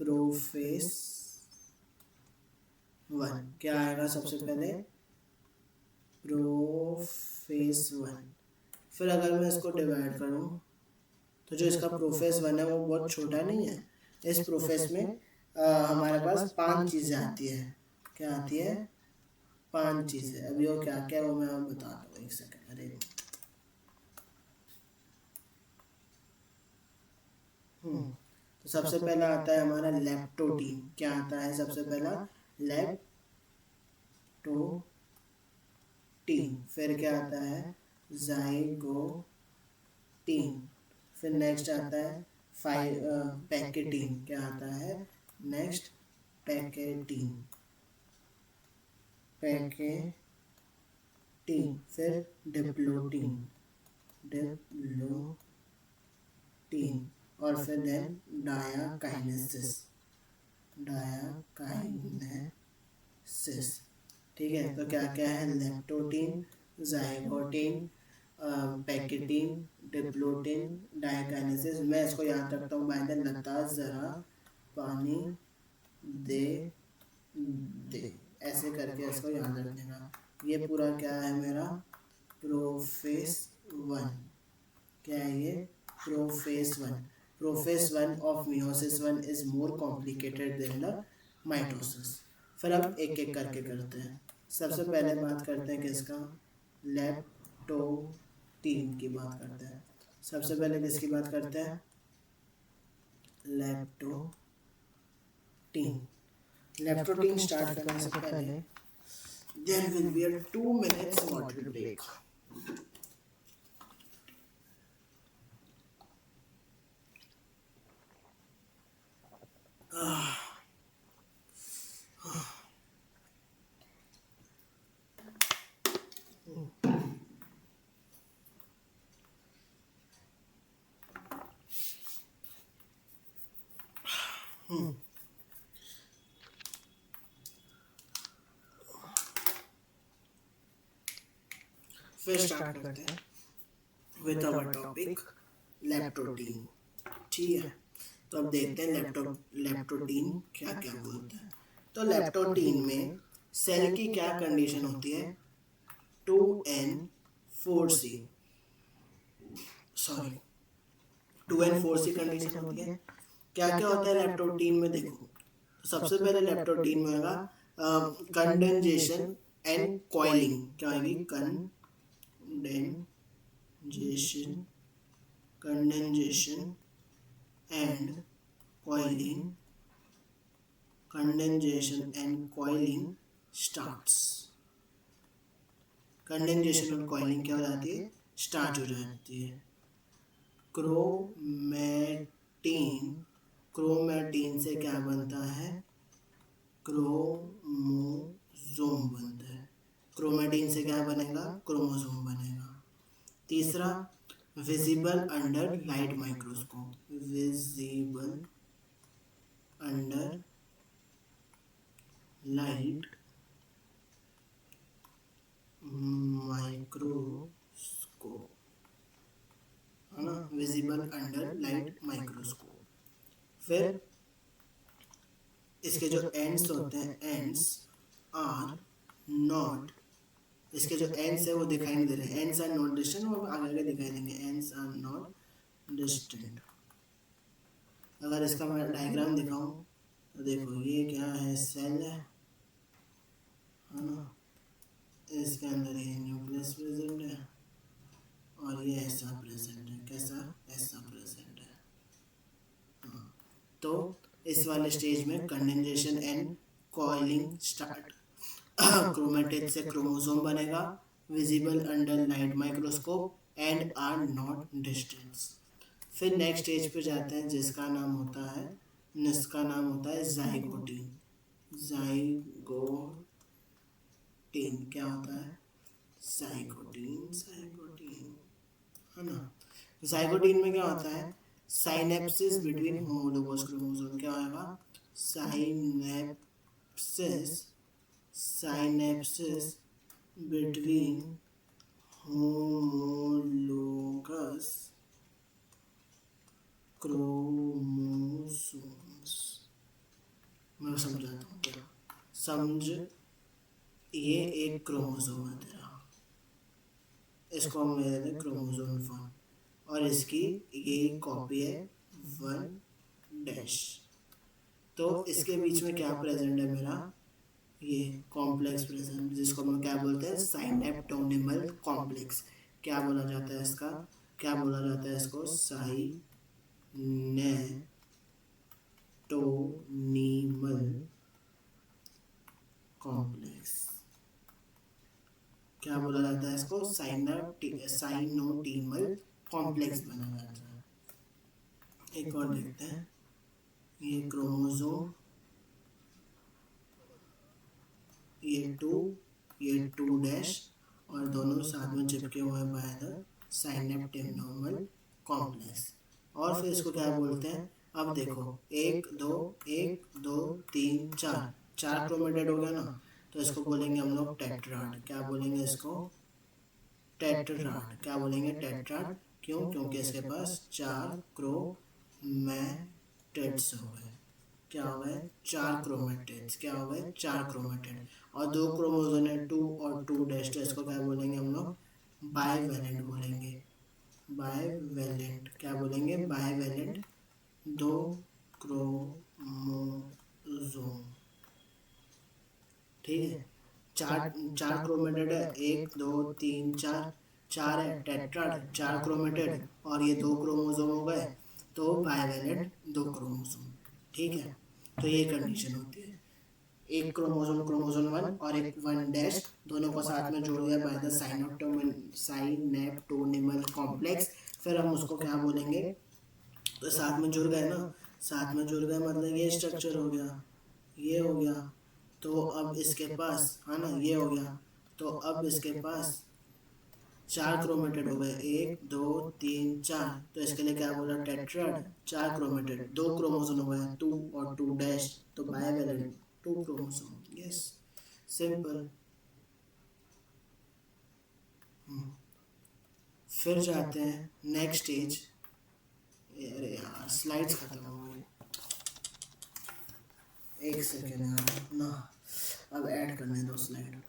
प्रोफेज 1। क्या आएगा सबसे पहले? प्रोफेज 1। फिर अगर मैं इसको डिवाइड करूं तो जो इसका प्रोफेज 1 है वो बहुत छोटा नहीं है। इस प्रोफेज में हमारे पास 5 चीज़ें आती है। क्या आती है? 5 चीज़ें। अभी वो क्या क्या वो मैं आपको बताता हूँ, एक सेकंड। अरे तो सबसे पहला आता है हमारा लेप्टोटीन। क्या आता है सबसे पहला? लेप्टोटीन। फिर क्या आता है? जाइगोटीन। फिर नेक्स्ट आता है पैकेटीन। क्या आता है नेक्स्ट? पैकेटीन। फिर डिप्लोटीन, और फिर देन डायाकाइनेसिस। ठीक है, तो क्या क्या है? Leptotene, zygotene, pachytene, diplotene, diakinesis. मैं इसको याद रखता हूँ। बाय द लता जरा पानी दे ऐसे करके इसको याद रखने का। ये पूरा क्या है मेरा? प्रोफेज 1। क्या है ये? Prophase 1। Prophase 1 of meiosis 1 is more complicated then the mitosis. फिर अब एक एक करके करते हैं। सबसे पहले बात करते हैं किसका? लेप्टोटीन की बात करते हैं। सबसे पहले किसकी बात करते हैं? लेप्टोटीन स्टार्ट करने से पहले there will be a 2 minutes water break. फिर स्टार्ट करते हैं विद आवर टॉपिक लेप्टोटीन। ठीक है, तो अब देखते हैं लेप्टोटीन क्या क्या बोलता है। तो लेप्टोटीन में सेल की क्या कंडीशन होती है? 2N4C, सॉरी 2N4C कंडीशन होती है। क्या क्या होता है लेप्टोटीन में? देखो, तो सबसे पहले लेप्टोटीन में होगा कंडेंसेशन एंड कॉइलिंग। क्या होगी? Condensation and coiling. Condensation and coiling starts. Condensation और कॉइलिंग क्या हो जाती है? स्टार्ट हो जाती है। क्रोमैटिन से क्या बनता है? क्रोमोसोम बनता है। क्रोमैटिन से क्या बनेगा? क्रोमोसोम बनेगा। तीसरा, visible under light microscope. Visible under light microscope, है ना? Visible under light microscope. फिर इसके जो एंड्स होते हैं, एंड्स आर नॉट, इसके जो एंड्स है वो दिखाई नहीं दे रहे। एंड्स आर नॉट डिस्टेंट, वो आगे आगे दिखाई देंगे। Ends are not distant. अगर इसका मैं डायग्राम दिखाऊं तो देखो, ये क्या है? सेल है ना? इसके अंदर ये न्यूक्लियस प्रेजेंट है और ये ऐसा प्रेजेंट है। कैसा? ऐसा प्रेजेंट है। तो इस वाले स्टेज में condensation and coiling start. Chromatid से क्रोमोसोम बनेगा, visible under light microscope and are not distance. फिर नेक्स्ट स्टेज पे जाते हैं जिसका नाम होता है जाइगोटीन। जाइगोटीन क्या होता है? जाइगोटीन है ना। जाइगोटीन में क्या होता है? Synapsis between homologous chromosome. क्या होगा? Synapsis between homologous chromosomes. मैं समझाता हूँ क्या। समझ, ये एक क्रोमोसोम है तेरा, इसको हम ले लेते हैं क्रोमोसोम 1 और इसकी ये कॉपी है 1 डैश। तो इसके बीच में क्या प्रेजेंट है मेरा? ये कॉम्प्लेक्स प्रेजेंट, जिसको हम क्या बोलते हैं? साइनेप्टोनिमल कॉम्प्लेक्स। क्या बोला जाता है इसका? क्या बोला जाता है इसको? साइनेप्टोनिमल कॉम्प्लेक्स। क्या बोला जाता है इसको? साइनोटिमल कॉम्प्लेक्स बना जाता है। एक और देखते हैं, ये क्रोमोसोम, ये 2 डैश और दोनों साथ में चिपके हुए बाय द साइनेप्टोनिमल कॉम्प्लेक्स। और फिर इसको क्या बोलते हैं? अब देखो 1 2 3 4 4 क्रोमेटिड हो गया ना, तो इसको बोलेंगे हम लोग टेट्राड। क्या बोलेंगे इसको? टेट्राड। क्या बोलेंगे? टेट्राड। क्यों? क्योंकि इसके पास 4 क्रोमेटिड्स हो गए। क्या हो गए? 4 क्रोमेटिड्स। क्या हो गए? 4 क्रोमेटिड। और 2 क्रोमोसोम है 2 और 2 डैश, तो इसको क्या बोलेंगे हम लोग? बाइवेलेंट बोलेंगे। बाइवेलेंट। क्या बोलेंगे? बाइवेलेंट। 2 क्रोमोसोम। ठीक है। 4 क्रोमेटिड है, 1 2 3 4, 4 है टेट्राड, 4 क्रोमेटिड और ये 2 क्रोमोसोम हो गए, तो बाइवेलेंट 2 क्रोमोसोम। ठीक है। तो ये कंडीशन होती है। एक क्रोमोसोम 1 और एक 1 डैश, दोनों को साथ में जोड़ दिया बाय द साइनेप्टोनिमल कॉम्प्लेक्स। फिर हम उसको क्या बोलेंगे? तो साथ में जुड़ गए ना, साथ में जुड़ गए मतलब ये स्ट्रक्चर हो गया, ये हो गया। तो अब इसके पास है ना, ये हो गया। तो अब इसके पास 4 क्रोमेटिड हो गए, 1 2 3 4। तो इसके लिए क्या बोला? टेट्राड। 4 क्रोमेटिड, 2 क्रोमोसोम हो गए 2 और 2 डैश, तो बाइवेलेंट 2 क्रोमोसोम। Yes, simple. फिर जाते हैं नेक्स्ट स्टेज। अरे यार स्लाइड्स खत्म हो गई, एक सेकेंड यार ना, अब ऐड करने दो स्लाइड।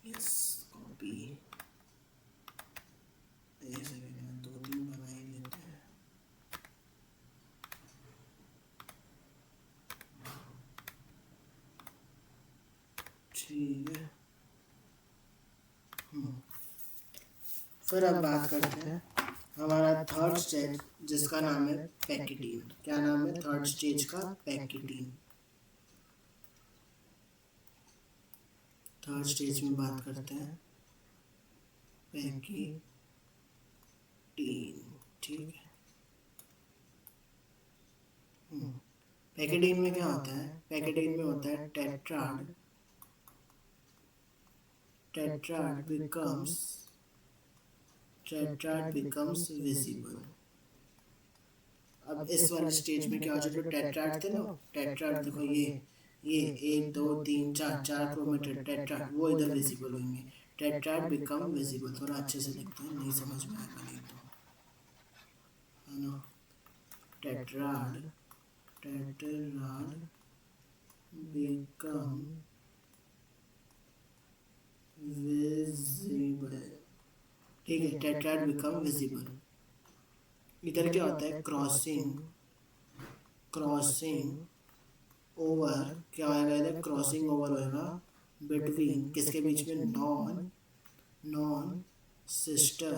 Yes, copy. एक सेकेंड यार, 2 3 बना ही लेते हैं। ठीक है। फिर अब बात करते हैं हमारा थर्ड स्टेज, जिसका नाम है पैकिटीन। क्या नाम है थर्ड स्टेज का? पैकिटीन। थर्ड स्टेज में बात करते हैं पैकिटीन। ठीक है। पैकिटीन में क्या होता है? पैकिटीन में होता है टेट्राड। Tetrad becomes visible. अब इस वाले स्टेज में क्या हो जाए? जो टेट्राड थे ना, टेट्राड देखो, ये 1 2 3 4 4 क्रोमेटिड टेट्राड, वो इधर विजिबल होंगे। Tetrad become visible. थोड़ा अच्छे से लिखते हैं, नहीं समझ में आएगा नहीं तो, है ना। Tetrad become visible. ठीक है, टेट्राड बिकम विजिबल। इधर क्या होता है? क्रॉसिंग ओवर क्या आएगा इधर, क्रॉसिंग ओवर होएगा बिटवीन किसके बीच में, non non sister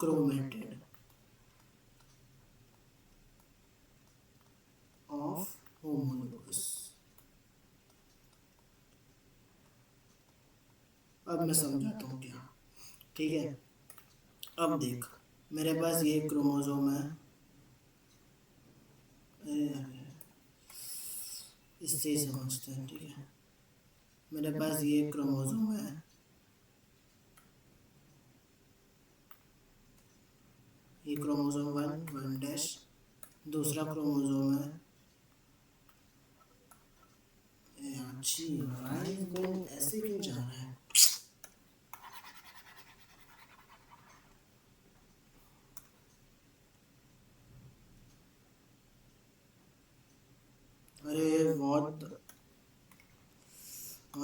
chromatid of homologous. अब मैं समझाता हूँ क्या, ठीक है। अब देख मेरे पास ये क्रोमोसोम है, इससे ही समझते हैं, ठीक है। मेरे पास ये क्रोमोसोम है, ये क्रोमोसोम 1 दूसरा क्रोमोसोम है, अच्छी भाई ऐसे क्यों जा रहा है। अरे व्हाट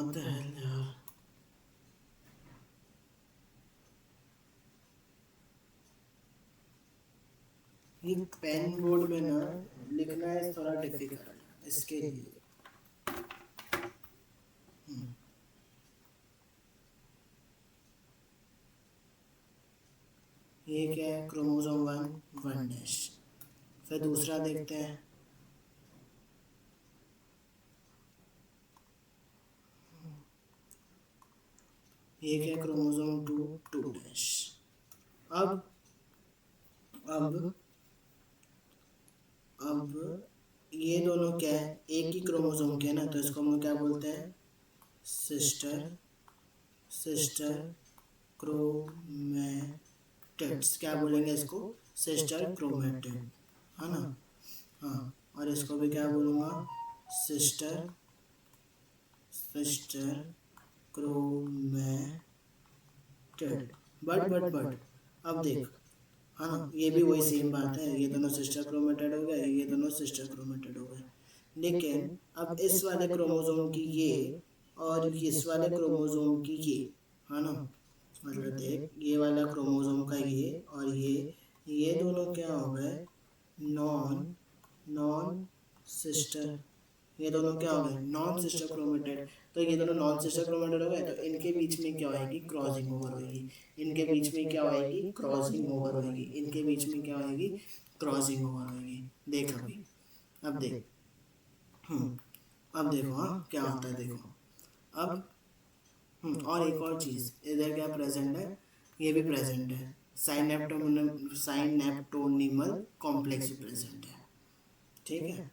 द हेल यार, ये पेन बोर्ड में ना लिखना है थोड़ा डिफिकल्ट है इसके लिए। ये क्या है, क्रोमोसोम 1 फिर दूसरा देखते हैं, ये क्या, क्रोमोसोम 2 अब अब अब ये दोनों क्या है, एक ही क्रोमोसोम के ना, तो इसको हम क्या बोलते हैं, सिस्टर सिस्टर क्रोमेटिड्स, क्या बोलेंगे इसको, सिस्टर क्रोमेटिड, है ना। हाँ, और इसको भी क्या बोलूँगा, सिस्टर सिस्टर क्रोमेटिड। बट अब देख, है ना, ये भी वही सेम बात है, ये दोनों सिस्टर क्रोमेटिड हो गए, ये दोनों सिस्टर क्रोमेटिड हो गए। लेकिन अब इस वाले क्रोमोसोम की ये और इस वाले क्रोमोसोम की है ना, मतलब देख ये वाला क्रोमोसोम का ये और ये दोनों क्या हो गए, नॉन नॉन सिस्टर, ये दोनों क्या हो गए, नॉन सिस्टर क्रोमेटेड। तो ये दोनों नॉन सिस्टर क्रोमेटेड हो गए, तो इनके बीच में क्या होएगी, क्रॉसिंग ओवर होएगी। इनके बीच में क्या होएगी, क्रॉसिंग ओवर होएगी। इनके बीच में क्या होएगी, क्रॉसिंग ओवर होएगी। देख अभी, अब देख, अब देखो, हाँ क्या होता है देखो। अब और एक और चीज़ इधर क्या प्रेजेंट है, ये भी प्रेजेंट है, साइनेप्टोनिमल कॉम्प्लेक्स भी प्रेजेंट है, ठीक है।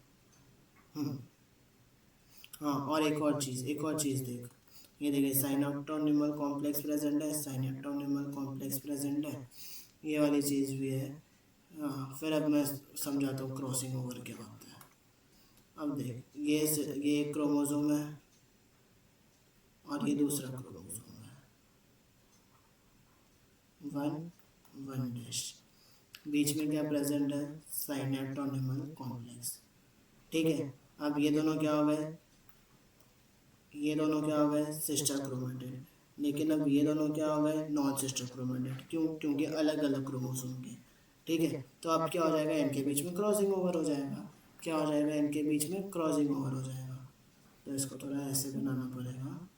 हाँ, और एक और चीज़ देख, ये देखिए साइनेप्टोनिमल कॉम्प्लेक्स प्रेजेंट है, साइनेप्टोनिमल कॉम्प्लेक्स प्रेजेंट है, ये वाली चीज़ भी है। हाँ, फिर अब मैं समझाता हूँ क्रॉसिंग ओवर क्या होता है। अब देख ये क्रोमोसोम है और ये दूसरा क्रोमोसोम है, 1 बीच में क्या प्रेजेंट है, साइनेप्टोनिमल कॉम्प्लेक्स, ठीक है। अब ये दोनों क्या हो गए, ये दोनों क्या हो गए, सिस्टर क्रोमेटिड। लेकिन अब ये दोनों क्या हो गए, नॉन सिस्टर क्रोमेटिड, क्यों, क्योंकि अलग अलग क्रोमोसोम के, ठीक है। तो अब क्या हो जाएगा, इनके बीच में क्रॉसिंग ओवर हो जाएगा, क्या हो जाएगा, इनके बीच में क्रॉसिंग ओवर हो जाएगा। तो इसको थोड़ा ऐसे बनाना पड़ेगा,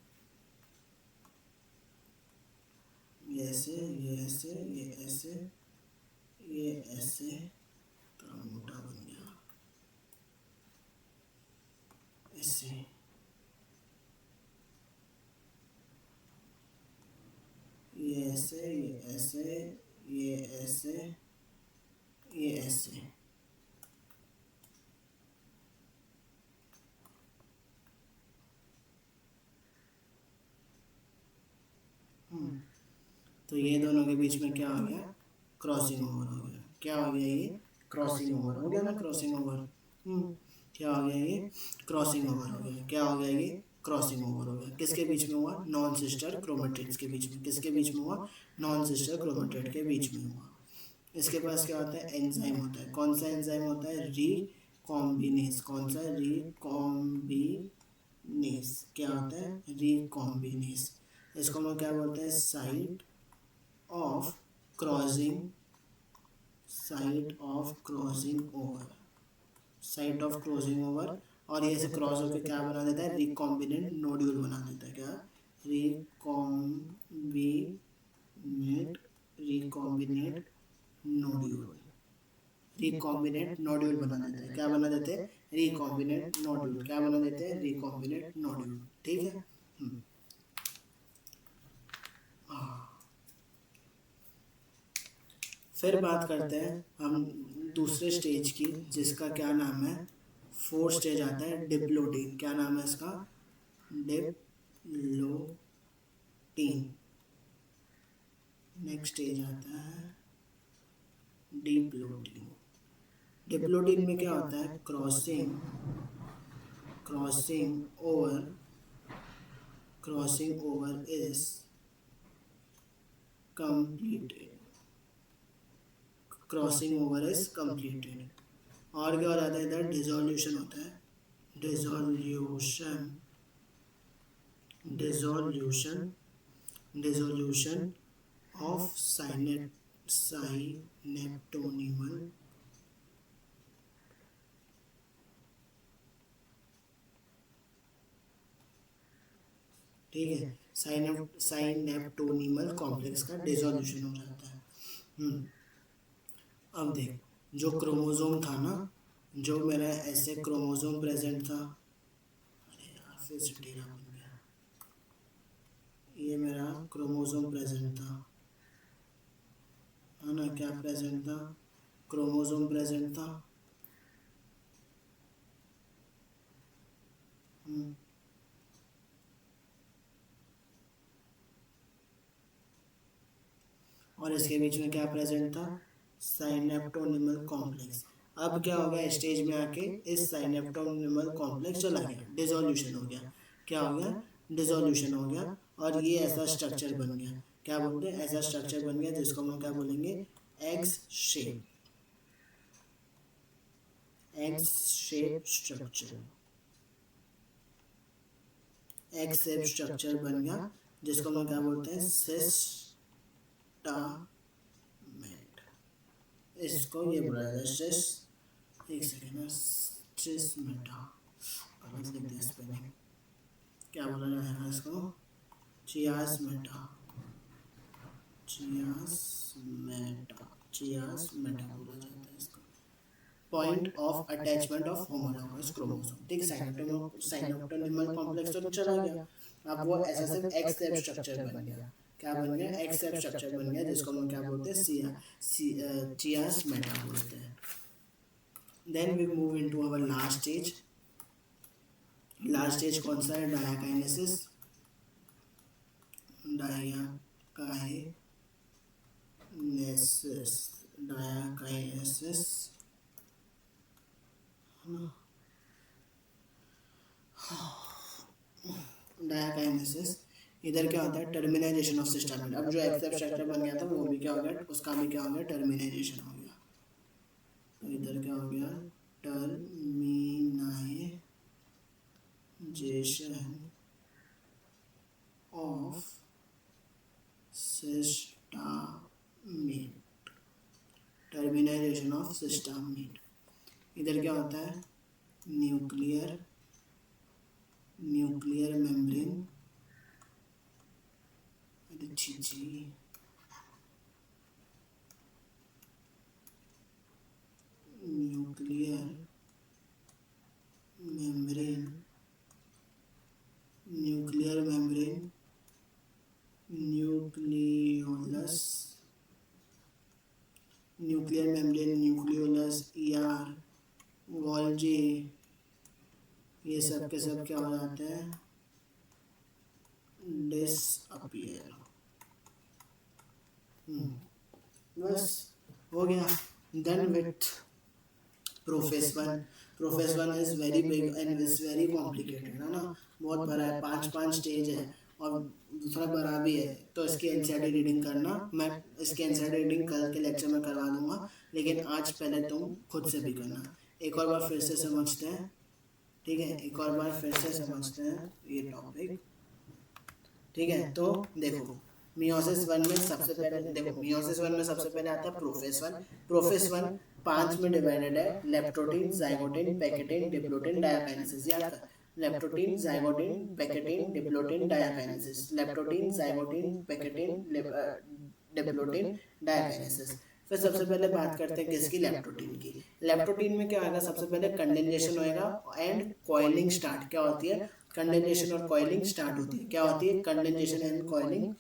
ये ऐसे, ये ऐसे, ये ऐसे, ये ऐसे, थोड़ा मोटा बन गया, ऐसे, ये ऐसे, ये ऐसे, ये ऐसे, ये ऐसे। तो ये दोनों के बीच में क्या हो गया, क्रॉसिंग ओवर हो गया। क्या हो गया, ये क्रॉसिंग ओवर हो गया ना, क्रॉसिंग ओवर। क्या हो गया, ये क्रॉसिंग ओवर हो गया। क्या हो गया, ये क्रॉसिंग ओवर हो गया। किसके बीच में हुआ, नॉन सिस्टर क्रोमेटिड्स के बीच में। किसके बीच में हुआ, नॉन सिस्टर क्रोमेटिड के बीच में हुआ। इसके पास क्या होता है, एंजाइम होता है। कौन सा एंजाइम होता है, रिकॉम्बिनेज। कौन सा, रिकॉम्बिनेज। क्या होता है, रिकॉम्बिनेज। इसको हम क्या बोलते हैं, site of crossing, site of crossing over. Site of crossing over, और ये से क्रॉस होकर क्या बना देता है, रिकॉम्बिनेंट नोड्यूल बना देता है। क्या, रिकॉम्बिनेट नोड्यूल, रिकॉम्बिनेट नोड्यूल बना देते हैं। क्या बना देते हैं, रिकॉम्बिनेट नोड्यूल। क्या बना देते हैं, रिकॉम्बिनेट नोड्यूल। ठीक है। फिर बात करते हैं हम दूसरे स्टेज की, जिसका क्या नाम है, फोर्थ स्टेज आता है डिप्लोटीन। क्या नाम है इसका, डिप्लोटीन। नेक्स्ट स्टेज आता है डिप्लोटीन। डिप्लोटीन में क्या होता है, crossing over is completed, crossing over is completed. और क्या हो जाता है, इधर डिसोल्यूशन होता है, डिसोल्यूशन ऑफ साइनेप्टोनिमल ठीक है, साइनेप्टोनिमल कॉम्प्लेक्स का डिसोल्यूशन हो जाता है। अब देख, जो क्रोमोसोम था ना, जो मेरा ऐसे क्रोमोसोम प्रेजेंट था, अरे यार फिर से टेढ़ा बन गया, ये मेरा क्रोमोसोम प्रेजेंट था, है ना, क्या प्रेजेंट था, क्रोमोसोम प्रेजेंट था। और इसके बीच में क्या प्रेजेंट था, साइनेप्टोनिमल कॉम्प्लेक्स। अब क्या हो गया, स्टेज में आके इस साइनेप्टोनिमल कॉम्प्लेक्स चला गया, डिसोल्यूशन हो गया। क्या हो गया, डिसोल्यूशन हो गया, और ये ऐसा स्ट्रक्चर बन गया। क्या बोलते हैं, ऐसा स्ट्रक्चर बन गया जिसको हम क्या बोलेंगे, x shape structure. X shape structure बन गया जिसको हम क्या बोलते हैं, सिस्टामेट। इसको ये बोला जाता है सिस, एक सेकेंड ना, सिस्मेटा, अलग लिख दिया स्पेलिंग। क्या बोला जाएगा इसको, चियास्मेटा बोला जाता है इसको। Point of attachment of homologous chromosome. ठीक, साइनेप्टोनिमल कॉम्प्लेक्स तो चला गया, अब वो ऐसा सिर्फ एक्स शेप स्ट्रक्चर बन गया। क्या बन गया, एक्स शेप स्ट्रक्चर बन गया जिसको हम क्या बोलते हैं, चियास्मेटा बोलते हैं। Then we move into our last stage. Last stage कौन सा है, डायाकाइनेसिस। डायाकाइनेसिस। इधर क्या होता है, टर्मिनाइजेशन ऑफ सिस्टम। अब जो एक्सेप्ट स्ट्रक्चर बन गया था वो भी क्या हो गया, उसका भी क्या हो गया, टर्मिनाइजेशन हो गया। तो इधर क्या हो गया, टर्मिनाइजेशन ऑफ सिस्टामेट, टर्मिनाइजेशन ऑफ सिस्टामेट। इधर क्या होता है, nuclear membrane, nuclear membrane, nucleolus, ER, Golgi, ये सब के सब क्या हो जाते हैं, डिसअपियर। बस हो गया, done with prophase one. Prophase one is very big and is very complicated, है ना, बहुत बड़ा है, 5 स्टेज है और दूसरा बड़ा भी है। तो इसकी एनसीईआरटी रीडिंग करना, मैं इसकी एनसीईआरटी रीडिंग कल के लेक्चर में करवा दूंगा, लेकिन आज पहले तुम खुद से भी करना। एक और बार फिर से समझते हैं, ठीक है, एक और बार फिर से समझते हैं ये टॉपिक। ठीक है, तो देखो मियोसिस वन में सबसे पहले देखो, मियोसिस वन में सबसे पहले आता है प्रोफेस वन। प्रोफेस वन 5 में डिवाइडेड है, leptotene, zygotene, pachytene, diplotene, diakinesis. याद कर, leptotene, zygotene, pachytene, diplotene, diakinesis. Leptotene, zygotene, pachytene, diplotene, diakinesis. फिर सबसे पहले बात करते हैं किसकी, लेप्टोटीन की। लेप्टोटीन में क्या होगा, सबसे पहले कंडेंसेशन होएगा एंड कॉइलिंग स्टार्ट। क्या होती है, कंडेंसेशन और कॉइलिंग स्टार्ट होती है। क्या होती है, कंडेंसेशन एंड कॉइलिंग,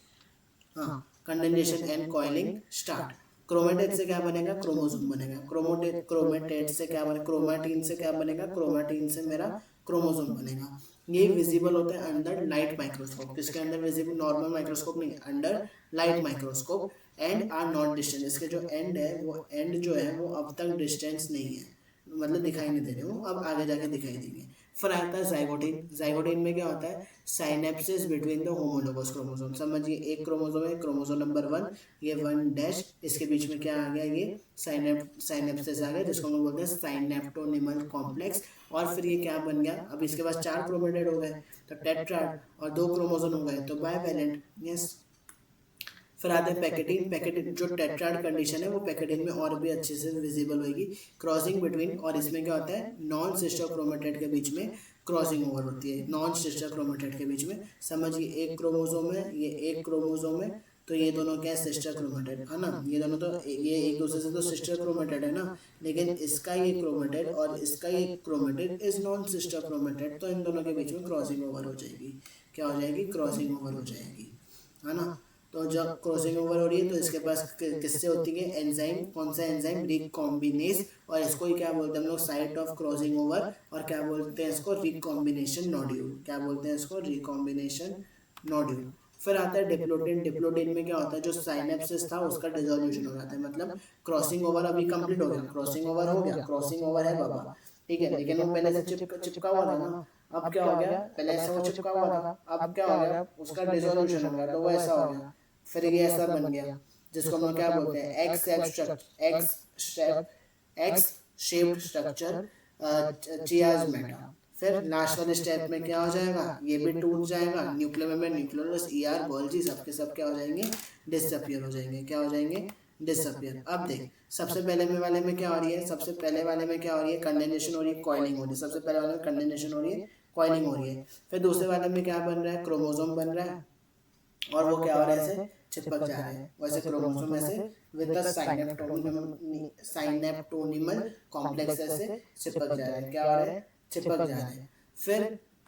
हाँ, condensation and coiling start. Chromatid से क्या बनेगा, क्रोमोसोम बनेगा। क्रोमेटेड से क्या बनेगा, क्रोमेटिन से क्या बनेगा, क्रोमेटिन से मेरा क्रोमोसोम बनेगा। ये विजिबल होते हैं अंडर लाइट माइक्रोस्कोप। किसके अंदर विजिबल, नॉर्मल माइक्रोस्कोप नहीं, under light microscope. And are not distance, इसके जो एंड है वो एंड जो है वो अब तक डिस्टेंस नहीं है, मतलब दिखाई नहीं दे रहे हो, अब आगे जाके दिखाई देंगे। फिर आता है जाइगोटीन। जाइगोटीन में क्या होता है, synapsis between the homologous chromosome. समझिए, एक क्रोमोसोम है, क्रोमोसोम नंबर 1, ये 1 डैश, इसके बीच में क्या आ गया, ये साइनेप्सिस आ गया, जिसको हम बोलते हैं साइनेप्टोनिमल कॉम्प्लेक्स। और फिर ये क्या बन गया, अब इसके पास 4 क्रोमेटिड हो गए तो टेट्राड, और 2 क्रोमोसोम हो गए तो बाइवैलेंट। यस। फिर आते हैं पैकेटीन। पैकेटीन जो टेट्राड कंडीशन है वो पैकेटीन में और भी अच्छे से विजिबल होगी। क्रॉसिंग बिटवीन, और इसमें क्या होता है, नॉन सिस्टर क्रोमेटेड के बीच में क्रॉसिंग ओवर होती है, नॉन सिस्टर क्रोमेटेड के बीच में। समझिए, एक क्रोमोसोम है, ये एक क्रोमोसोम है, तो ये दोनों क्या है, सिस्टर क्रोमेटेड है ना। ये दोनों तो ये एक दूसरे से तो सिस्टर क्रोमेटेड है ना, लेकिन इसका ये क्रोमेटेड और इसका ये chromatid is non sister chromatid, तो इन दोनों के बीच में क्रॉसिंग ओवर हो जाएगी। क्या हो जाएगी, क्रॉसिंग ओवर हो जाएगी, है ना। तो जब क्रॉसिंग ओवर हो रही है तो इसके पास किससे होती है, एंजाइम। कौन सा एंजाइम, रिकॉम्बिनेज, और इसको ही क्या बोलते हैं हम लोग, साइट ऑफ क्रॉसिंग ओवर, और क्या बोलते हैं इसको, रिकॉम्बिनेशन नोड्यूल। क्या बोलते हैं इसको, रिकॉम्बिनेशन नोड्यूल। फिर आता है डिप्लोटीन। डिप्लोटीन में क्या होता है, जो साइनेप्सिस था उसका डिसोल्यूशन हो जाता है, मतलब क्रॉसिंग ओवर अभी कंप्लीट हो गया, क्रॉसिंग ओवर हो गया, क्रॉसिंग ओवर है बाबा, ठीक है, लेकिन वो पहले से चिपका हुआ था ना। अब क्या हो गया, पहले ऐसा वो चिपका हुआ था, अब क्या हो गया, उसका डिसोल्यूशन हो गया, तो वो ऐसा हो गया, फिर ये ऐसा बन गया, जिसको हम क्या बोलते हैं, एक्स शेप्ड स्ट्रक्चर, चियाज़मेटा। फिर लास्ट वाले स्टेप में क्या हो जाएगा, ये भी टूट जाएगा, न्यूक्लियर में न्यूक्लियोलस, ईआर, गोल्जी, सबके सब क्या हो जाएंगे, डिसअपियर हो जाएंगे। क्या हो जाएंगे, डिसअपियर। अब देख, सबसे पहले में वाले में क्या हो रही है, सबसे पहले वाले में क्या हो रही है, कंडेंसेशन हो रही है, कॉइलिंग हो रही है। सबसे पहले वाले में कंडेंसेशन हो रही है, कॉइलिंग हो रही है। फिर दूसरे वाले में क्या बन रहा है, क्रोमोसोम बन रहा है, और वो क्या हो रहा है, ऐसे चिपक जा रहे हैं, वैसे क्रोमोसोम ऐसे विद द साइनेप्टोनिमल कॉम्प्लेक्स ऐसे चिपक जा रहे हैं। क्या हो रहा है, चिपक जा रहे हैं।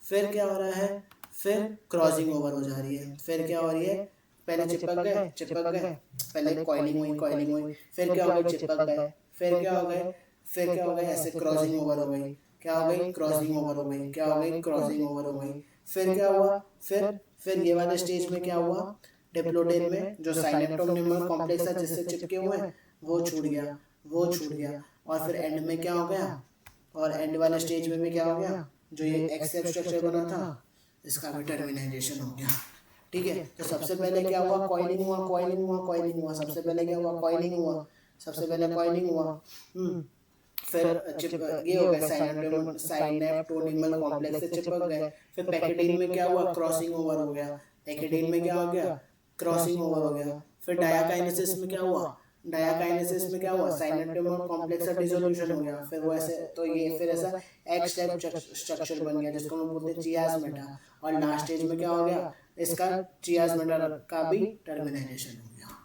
फिर क्या हो रहा है, फिर क्रॉसिंग ओवर हो जा रही है। फिर क्या हो रही है, पहले चिपक गए, पहले कॉइलिंग हुई, फिर क्या हो गई, चिपक गए, फिर क्या हो गए, ऐसे क्रॉसिंग ओवर हो गई। क्या हो गई, क्रॉसिंग ओवर हो गई, क्या हो गई, क्रॉसिंग ओवर हो गई। फिर क्या हुआ, फिर ये वाले स्टेज में क्या हुआ, डिप्लोटीन में जो साइनेप्टोनिमल कॉम्प्लेक्स है जिससे चिपके हुए हैं वो छूट गया, और फिर एंड में क्या हो गया, और एंड वाले स्टेज में भी क्या हो गया, जो ये एक्स शेप स्ट्रक्चर बना था इसका भी टर्मिनाइजेशन हो गया। ठीक है, तो सबसे पहले क्या हुआ, कॉइलिंग हुआ, सबसे पहले क्या हुआ, कॉइलिंग हुआ, फिर ये हो गया, साइनेप्टोनिमल कॉम्प्लेक्स से चिपक गए। फिर पैकेटीन में क्या हुआ, क्रॉसिंग ओवर हो गया, पैकेटीन में क्या हो गया, क्रॉसिंग ओवर हो गया। फिर डायाकाइनेसिस में क्या हुआ, साइनेप्टोनिमल कॉम्प्लेक्स का डिसोल्यूशन हो गया। फिर वो ऐसे, तो ये फिर ऐसा एक्स टाइप स्ट्रक्चर बन गया जिसको हम बोलते हैं चियाज़मेटा। और लास्ट स्टेज में क्या हो गया, इसका चियाज़मेटा का भी टर्मिनाइजेशन हो गया।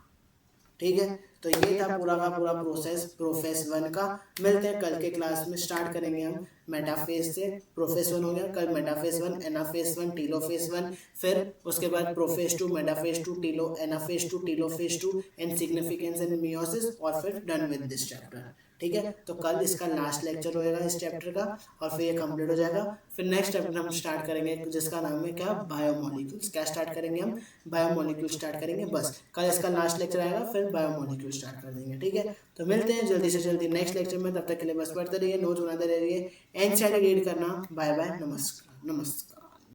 ठीक है, तो ये था पूरा का पूरा प्रोसेस प्रोफेस 1 का। मिलते हैं कल के क्लास में, स्टार्ट करेंगे हम मेटाफेज से। प्रोफेस 1 हो गया, कल मेटाफेज 1, एनाफेज 1, टीलोफेज 1, फिर उसके बाद prophase 2, metaphase 2, anaphase 2, telophase 2 and significance and meiosis, और फिर डन विद दिस चैप्टर। ठीक है, तो कल इसका लास्ट लेक्चर होएगा इस चैप्टर का, और फिर ये कंप्लीट हो जाएगा। फिर नेक्स्ट चैप्टर हम स्टार्ट करेंगे जिसका नाम है क्या, बायोमोलिक्यूल्स। क्या स्टार्ट करेंगे हम, बायोमोलिक्यूल स्टार्ट करेंगे। बस कल इसका लास्ट लेक्चर आएगा, फिर बायोमोलिक्यूल स्टार्ट कर देंगे। ठीक है, तो मिलते हैं जल्दी से जल्दी नेक्स्ट लेक्चर में। तब तक के लिए बस पढ़ते रहिए, नोट्स बनाते रहिए, एनसीईआरटी रीड करना। बाय बाय, नमस्कार।